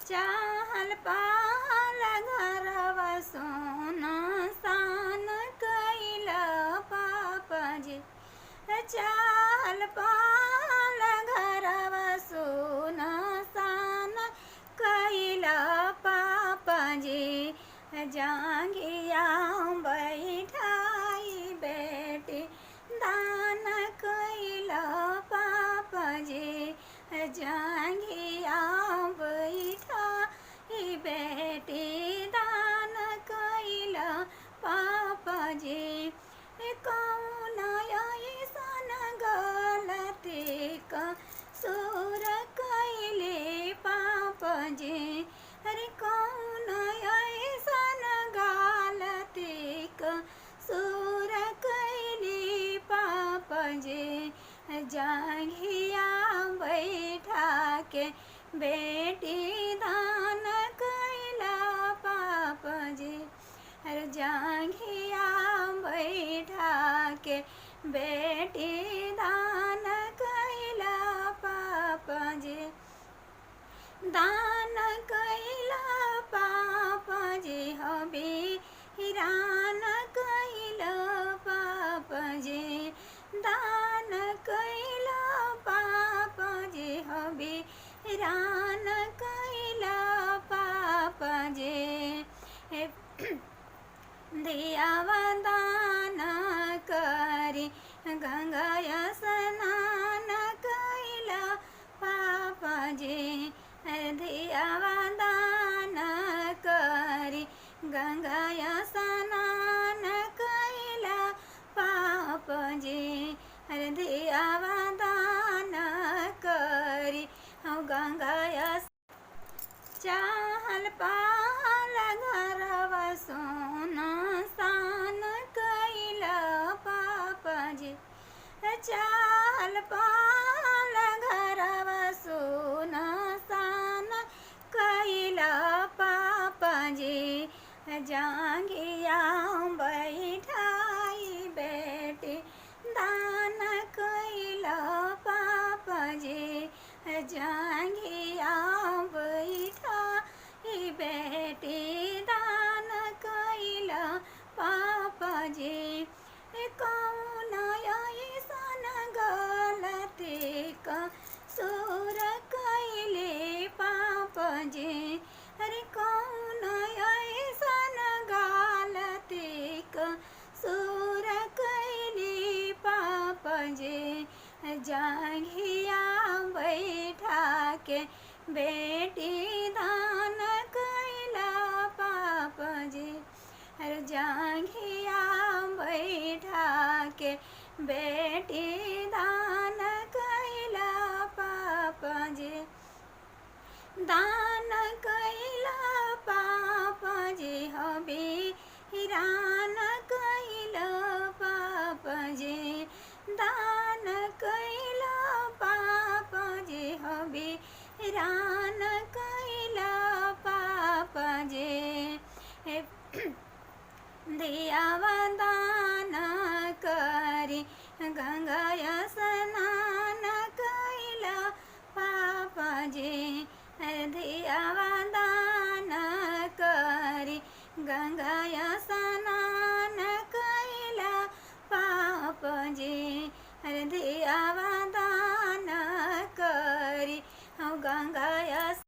चाहल पाल घरवा सोना सान कैल पापजी। चाहल पाल घरवा सोना सान कैल पापजी। जांघिया बैठाई बेटी दान कैल पापजी। जांघिया बैठाई बेटी दान कैल पापजी। कौन ऐसन गलती कसूर कैले पापजी। अरे कौन ऐसन गलती कसूर कैले पापजी। जांघिया बैठा के बेटी दान कैल पापजी। अरे जांघिया बैठा के बेटी दान कैल पापजी। दान कैल पापजी हबी हिरान कैल पापजी। दान कैल पापजी हबी हिरान कैल पापजी। दियावा दान करी गंगा स्नान कैल पापजी। दियावा दान करी गंगा स्नान कैल पापजी। दियावा दान करी गंगा चाहल पाल घरवा सोना सान कैल पापजी। चाहल पाल घरवा सोना सान कैल पापजी। जांघिया बैठाई बेटी दान कैल पापजी। जांघिया बैठाई बेटी दान कैल पापजी। कौन ऐसन गलती कसूर कैले पापजी। अरे कौन ऐसन गलती कसूर कैले पापजी। जांघिया बैठा के बेटी दान कैल पापजी। अरे जांघिया बैठा के बेटी दान कैल पापजी। दान कैल पापजी हबी हिरान कैल पापजी। दान कैल पापजी हबी हिरान कैल पापजी। दियावा दान करी गंगा स्नान कैल पापजी। दियावा दान करी गंगा स्नान